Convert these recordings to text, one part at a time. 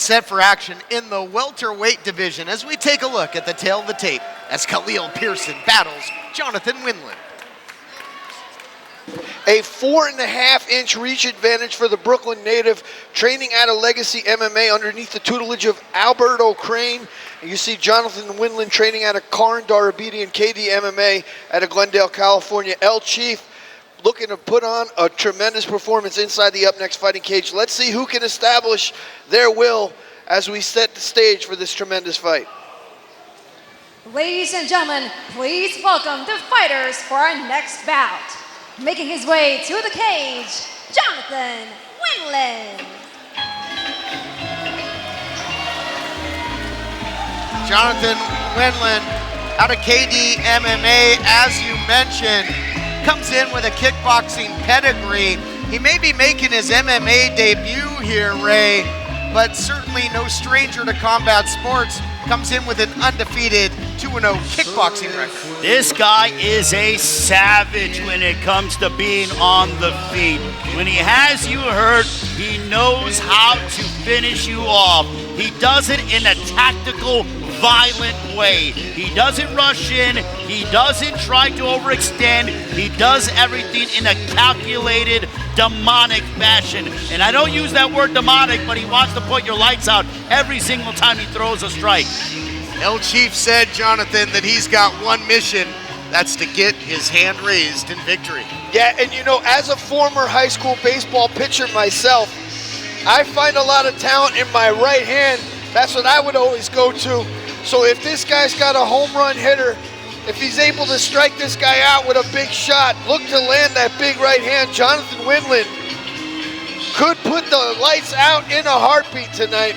set for action in the welterweight division as we take a look at the tail of the tape as KHALEEL Pearson battles Jonathan Winland. A 4.5-inch reach advantage for the Brooklyn native, training out of Legacy MMA underneath the tutelage of Alberto Crane. And you see Jonathan Winland training out of Karin Darabidi and KD MMA out of Glendale, California. El Chief looking to put on a tremendous performance inside the Up Next fighting cage. Let's see who can establish their will as we set the stage for this tremendous fight. Ladies and gentlemen, please welcome the fighters for our next bout. Making his way to the cage, Jonathan Winland. Jonathan Winland out of KD MMA, as you mentioned, comes in with a kickboxing pedigree. He may be making his MMA debut here, Ray, but certainly no stranger to combat sports. Comes in with an undefeated 2-0 kickboxing record. This guy is a savage when it comes to being on the feet. When he has you hurt, he knows how to finish you off. He does it in a tactical, violent way. He doesn't rush in. He doesn't try to overextend. He does everything in a calculated, demonic fashion. And I don't use that word demonic, but he wants to put your lights out every single time he throws a strike. El Chief said, Jonathan, that he's got one mission. That's to get his hand raised in victory. Yeah, and you know, as a former high school baseball pitcher myself, I find a lot of talent in my right hand. That's what I would always go to. So if this guy's got a home run hitter, if he's able to strike this guy out with a big shot, look to land that big right hand, Jonathan Winland could put the lights out in a heartbeat tonight.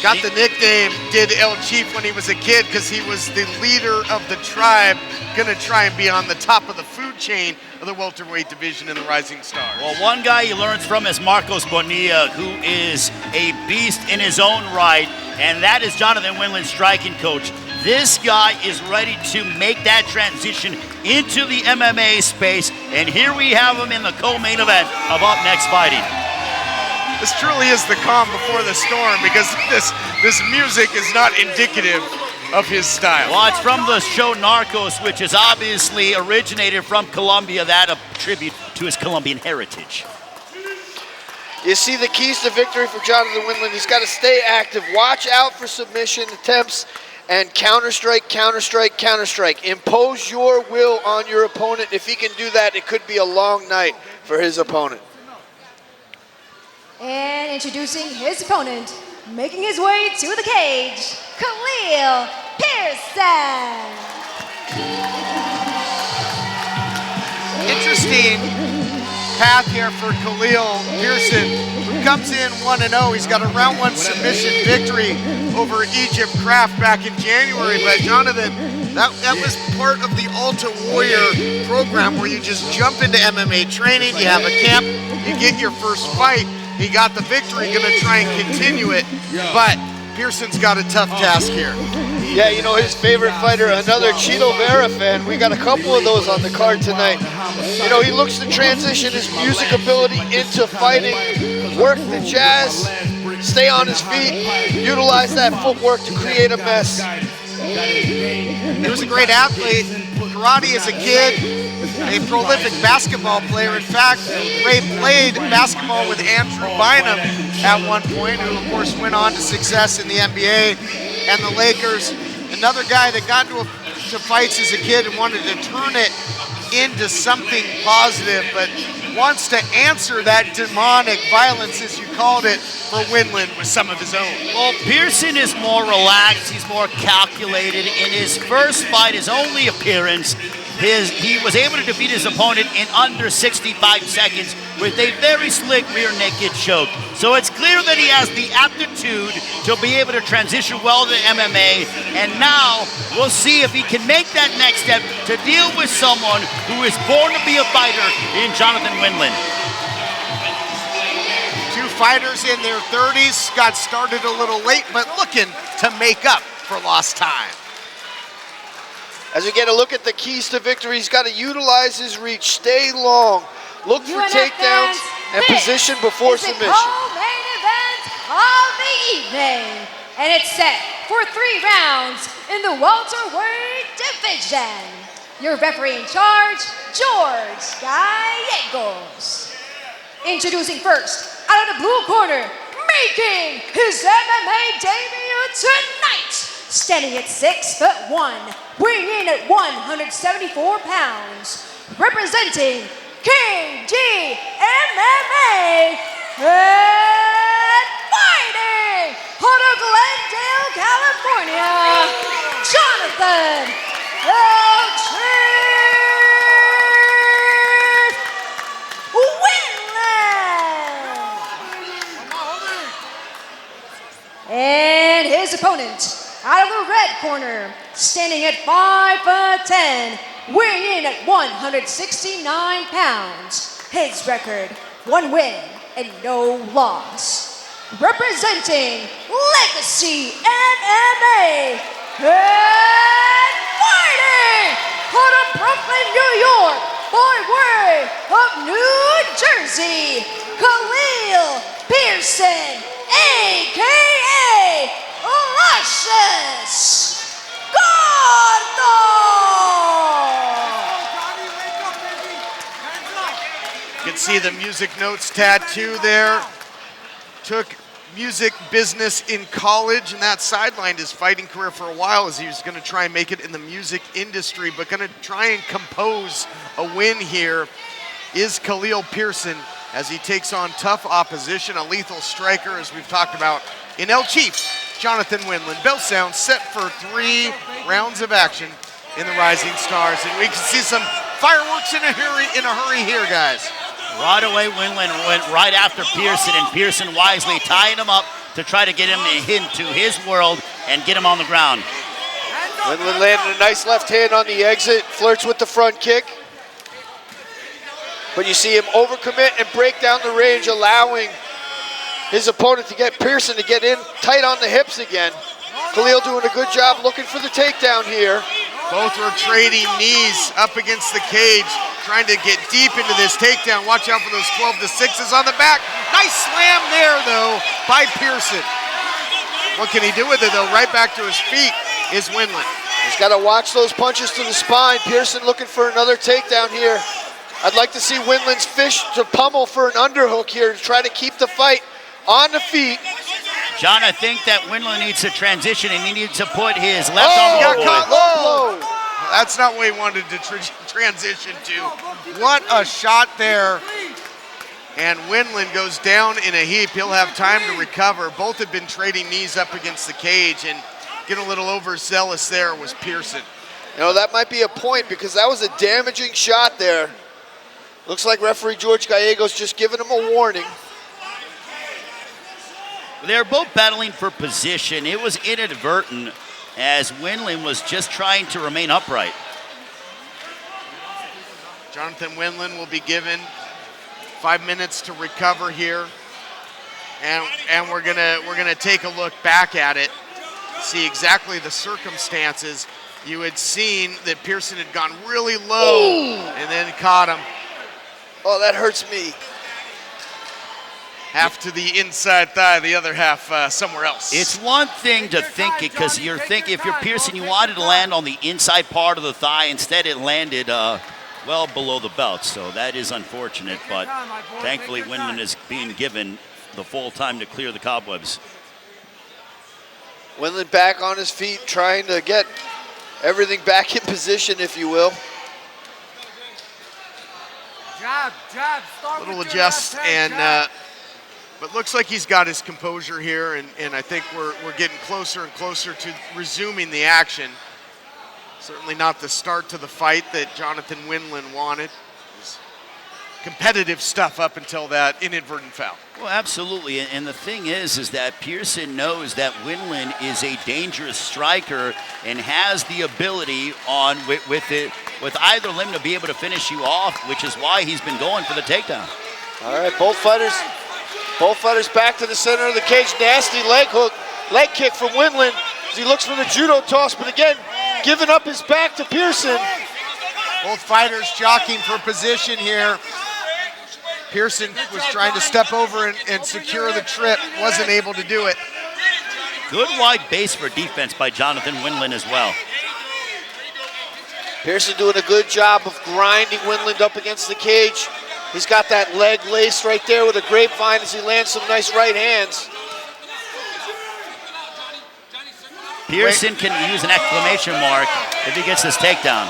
Got the nickname, did El Chief, when he was a kid, because he was the leader of the tribe, gonna try and be on the top of the food chain of the welterweight division in the Rising Stars. Well, one guy he learns from is Marcos Bonilla, who is a beast in his own right, and that is Jonathan Winland's striking coach. This guy is ready to make that transition into the MMA space, and here we have him in the co-main event of Up Next Fighting. This truly is the calm before the storm, because this music is not indicative of his style. Well, it's from the show Narcos, which is obviously originated from Colombia, that a tribute to his Colombian heritage. You see the keys to victory for Jonathan Winland. He's got to stay active, watch out for submission attempts, and counter-strike, counter-strike, counter-strike. Impose your will on your opponent. If he can do that, it could be a long night for his opponent. And introducing his opponent, making his way to the cage, KHALEEL Pearson. Interesting path here for KHALEEL Pearson, who comes in 1-0. He's got a round one submission victory over Egypt Kraft back in January. But Jonathan, that was part of the Alta Warrior program, where you just jump into MMA training, you have a camp, you get your first fight. He got the victory, gonna try and continue it, but Pearson's got a tough task here. Yeah, you know, his favorite fighter, another Chito Vera fan. We got a couple of those on the card tonight. You know, he looks to transition his music ability into fighting, work the jazz, stay on his feet, utilize that footwork to create a mess. He was a great athlete, karate as a kid, a prolific basketball player. In fact, Ray played basketball with Andrew Bynum at one point, who of course went on to success in the NBA and the Lakers. Another guy that got to fights as a kid and wanted to turn it into something positive, but wants to answer that demonic violence, as you called it, for Winland with some of his own. Well, Pearson is more relaxed, he's more calculated. In his first fight, his only appearance, he was able to defeat his opponent in under 65 seconds with a very slick rear naked choke. So it's clear that he has the aptitude to be able to transition well to MMA, and now we'll see if he can make that next step to deal with someone who is born to be a fighter in Jonathan Winland. Two fighters in their 30s, got started a little late, but looking to make up for lost time. As we get a look at the keys to victory, he's got to utilize his reach, stay long, look for takedowns, and position before submission. Co-main event of nickname. And it's set for 3 rounds in the welterweight division. Your referee in charge, George Gallegos. Introducing first, out of the blue corner, making his MMA debut tonight, standing at 6'1", weighing in at 174 pounds, representing KHALEEL and fighting out of Glendale, California, Jonathan Winland. And his opponent, out of the red corner, standing at 5'10", weighing in at 169 pounds. His record, 1 win and no loss. Representing Legacy MMA and fighting out of Brooklyn, New York, by way of New Jersey, KHALEEL Pearson, a.k.a. Luscious Gordo. You can see the music notes tattoo there. Took music business in college, and that sidelined his fighting career for a while as he was going to try and make it in the music industry, but going to try and compose a win here is KHALEEL Pearson as he takes on tough opposition, a lethal striker, as we've talked about in El Chief, Jonathan Winland. Bell sound set for 3 rounds of action in the Rising Stars, and we can see some fireworks in a hurry here, guys. Right away, Winland went right after Pearson, and Pearson wisely tying him up to try to get him into his world and get him on the ground. Winland landed a nice left hand on the exit, flirts with the front kick. But you see him overcommit and break down the range, allowing his opponent to get Pearson to get in tight on the hips again. KHALEEL doing a good job looking for the takedown here. Both are trading knees up against the cage, trying to get deep into this takedown. Watch out for those 12 to 6s on the back. Nice slam there, though, by Pearson. What can he do with it, though? Right back to his feet is Winland. He's got to watch those punches to the spine. Pearson looking for another takedown here. I'd like to see Winland's fish to pummel for an underhook here to try to keep the fight on the feet. John, I think that Winland needs to transition and he needs to put his left arm got over caught it. low. That's not what he wanted to transition to. What a shot there. And Winland goes down in a heap. He'll have time to recover. Both have been trading knees up against the cage, and getting a little overzealous there was Pearson. You know, that might be a point because that was a damaging shot there. Looks like referee George Gallegos just giving him a warning. They're both battling for position. It was inadvertent as Winland was just trying to remain upright. Jonathan Winland will be given 5 minutes to recover here, and we're gonna take a look back at it, see exactly the circumstances. You had seen that Pearson had gone really low and then caught him. Oh, that hurts me. Half to the inside thigh, the other half somewhere else. It's one thing to think it because you're thinking if you're Pearson, you wanted to land on the inside part of the thigh. Instead, it landed well below the belt. So that is unfortunate, but thankfully Winland is being given the full time to clear the cobwebs. Winland back on his feet, trying to get everything back in position, if you will. Little adjust, and but looks like he's got his composure here, and I think we're getting closer and closer to resuming the action. Certainly not the start to the fight that Jonathan Winland wanted. It was competitive stuff up until that inadvertent foul. Well, absolutely, and the thing is that Pearson knows that Winland is a dangerous striker and has the ability on with either limb to be able to finish you off, which is why he's been going for the takedown. All right, both fighters back to the center of the cage. Nasty leg kick from Winland as he looks for the judo toss, but again, giving up his back to Pearson. Both fighters jockeying for position here. Pearson was trying to step over and secure the trip, wasn't able to do it. Good wide base for defense by Jonathan Winland as well. Pearson doing a good job of grinding Winland up against the cage. He's got that leg laced right there with a grapevine as he lands some nice right hands. Pearson can use an exclamation mark if he gets this takedown.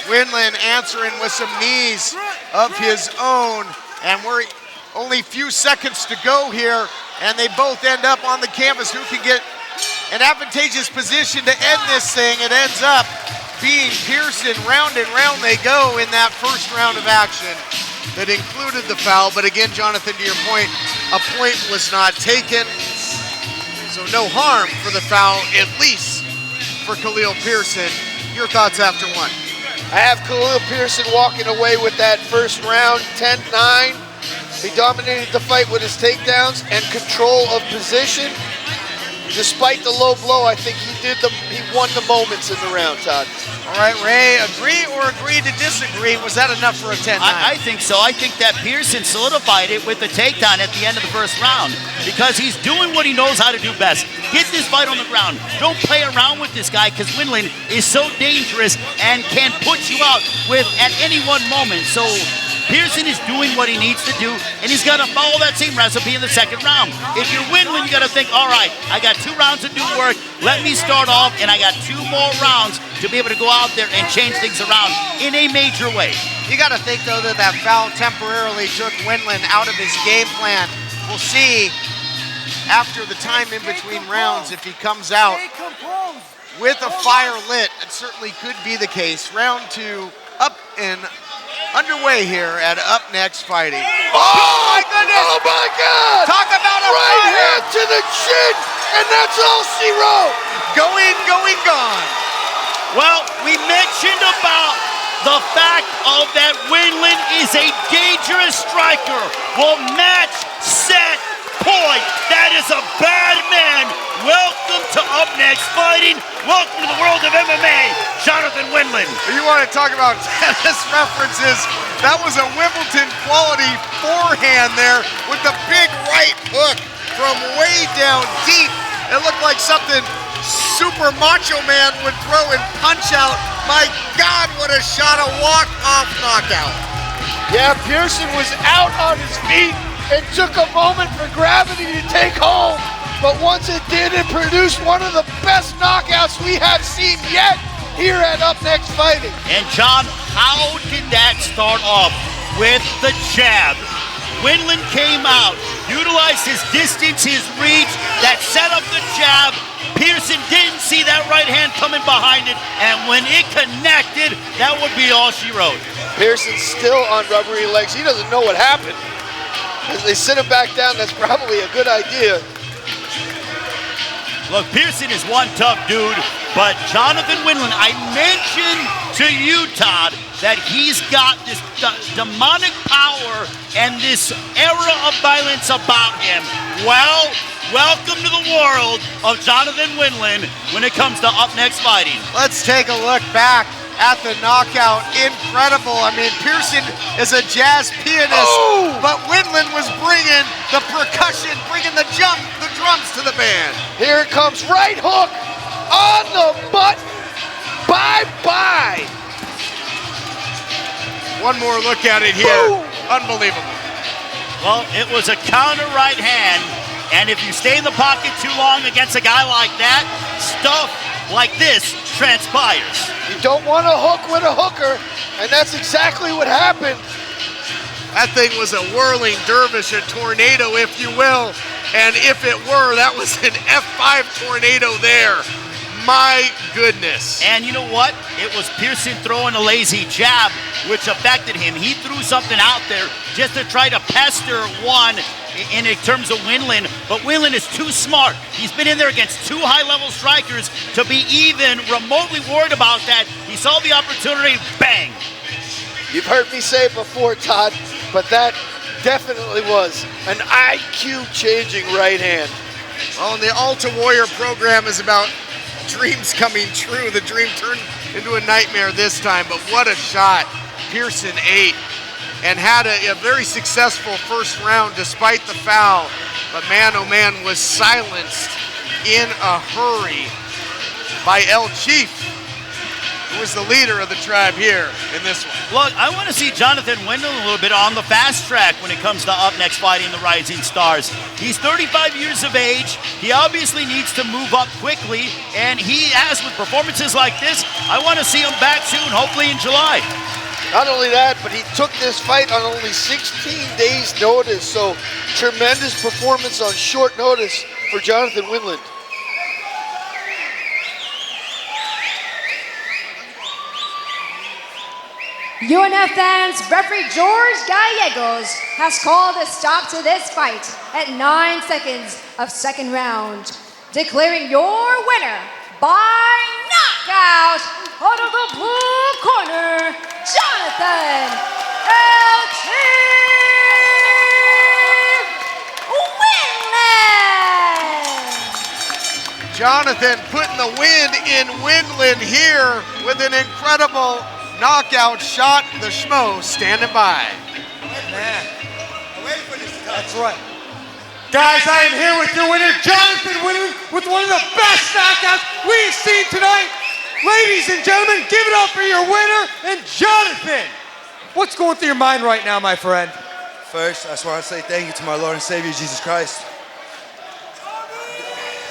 Winland answering with some knees of his own, and we're only a few seconds to go here, and they both end up on the canvas. Who can get an advantageous position to end this thing? It ends up being Pearson. Round and round they go in that first round of action that included the foul. But again, Jonathan, to your point, a point was not taken. So no harm for the foul, at least for KHALEEL Pearson. Your thoughts after one? I have KHALEEL Pearson walking away with that first round, 10-9. He dominated the fight with his takedowns and control of position. Despite the low blow, I think he won the moments in the round, Todd. All right, Ray, agree or agree to disagree? Was that enough for a 10-9? I think so. I think that Pearson solidified it with the takedown at the end of the first round because he's doing what he knows how to do best. Get this fight on the ground. Don't play around with this guy because Winland is so dangerous and can put you out with at any one moment. So Pearson is doing what he needs to do, and he's got to follow that same recipe in the second round. If you're Winland, you got to think, all right, I got 2 rounds to do work. Let me start off, and I got 2 more rounds to be able to go out there and change things around in a major way. You got to think, though, that that foul temporarily took Winland out of his game plan. We'll see after the time in between rounds if he comes out with a fire lit. It certainly could be the case. Round 2 up and underway here at Up Next Fighting. Oh my goodness! Oh my God! Talk about a right fire! hand to the chin, and that's all she wrote. Going, gone. Well, we mentioned about the fact of that Winland is a dangerous striker. Well, match, set, point. That is a bad man. Welcome to Up Next Fighting. Welcome to the world of MMA, Jonathan Winland. You want to talk about tennis references? That was a Wimbledon quality forehand there with the big right hook from way down deep. It looked like something Super Macho Man would throw and punch out. My God, what a shot, a walk-off knockout. Yeah, Pearson was out on his feet. It took a moment for gravity to take hold, but once it did, it produced one of the best knockouts we have seen yet here at Up Next Fighting. And John, how did that start off? With the jab. Winland came out, utilized his distance, his reach, that set up the jab. Pearson didn't see that right hand coming behind it, and when it connected, that would be all she wrote. Pearson's still on rubbery legs. He doesn't know what happened. As they sit him back down, that's probably a good idea. Look, Pearson is one tough dude, but Jonathan Winland, I mentioned to you, Todd, that he's got this demonic power and this era of violence about him. Well, welcome to the world of Jonathan Winland when it comes to Up Next Fighting. Let's take a look back at the knockout. Incredible. I mean, Pearson is a jazz pianist, but Winland was bringing the percussion, bringing the drums to the band. Here it comes, right hook on the button. Bye-bye. One more look at it here. Boom. Unbelievable. Well, it was a counter right hand, and if you stay in the pocket too long against a guy like that, stuff like this transpires. You don't want to hook with a hooker, and that's exactly what happened. That thing was a whirling dervish, a tornado, if you will. And if it were, that was an F5 tornado there. My goodness. And you know what? It was Pearson throwing a lazy jab, which affected him. He threw something out there just to try to pester one in terms of Winland, but Winland is too smart. He's been in there against 2 high-level strikers to be even remotely worried about that. He saw the opportunity, bang. You've heard me say it before, Todd, but that definitely was an IQ-changing right hand. Well, and the Alta Warrior program is about dreams coming true. The dream turned into a nightmare this time, but what a shot. Pearson ate and had a very successful first round despite the foul. But man, oh man, was silenced in a hurry by El Chief, who is the leader of the tribe here in this one. Look, I want to see Jonathan Winland a little bit on the fast track when it comes to up next fighting the Rising Stars. He's 35 years of age. He obviously needs to move up quickly, and he has, with performances like this, I want to see him back soon, hopefully in July. Not only that, but he took this fight on only 16 days' notice, so tremendous performance on short notice for Jonathan Winland. UNFN's referee George Gallegos has called a stop to this fight at 9 seconds of second round, declaring your winner by knockout out of the blue corner, Jonathan El Chief Winland. Jonathan putting the win in Winland here with an incredible knockout shot. The Schmo standing by. Man, that's right. Guys, I am here with your winner, Jonathan Winland, with one of the best knockouts we've seen tonight. Ladies and gentlemen, give it up for your winner and Jonathan. What's going through your mind right now, my friend? First, I just want to say thank you to my Lord and Savior, Jesus Christ.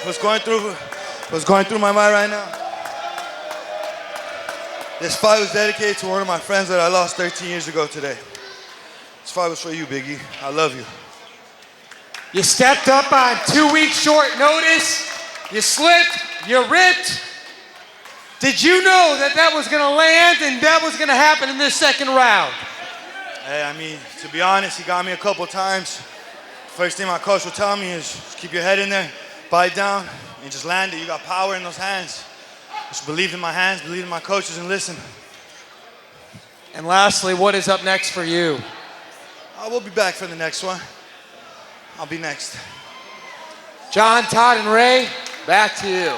What's going through my mind right now? This fight was dedicated to one of my friends that I lost 13 years ago today. This fight was for you, Biggie. I love you. You stepped up on 2 weeks short notice. You slipped, you ripped. Did you know that that was going to land and that was going to happen in this second round? Hey, I mean, to be honest, he got me a couple times. First thing my coach would tell me is just keep your head in there, bite down, and just land it. You got power in those hands. Just believe in my hands, believe in my coaches, and listen. And lastly, what is up next for you? I will be back for the next one. I'll be next. John, Todd, and Ray, back to you.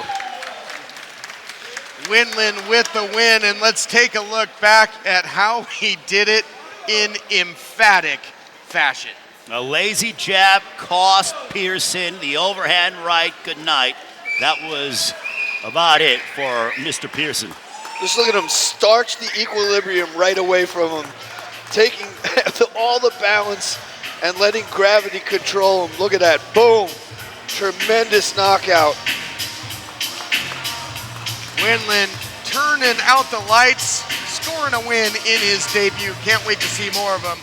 Winland with the win, and let's take a look back at how he did it in emphatic fashion. A lazy jab cost Pearson the overhand right. Good night. That was about it for Mr. Pearson. Just look at him starch the equilibrium right away from him, taking all the balance and letting gravity control him. Look at that, boom, tremendous knockout. Winland turning out the lights, scoring a win in his debut. Can't wait to see more of him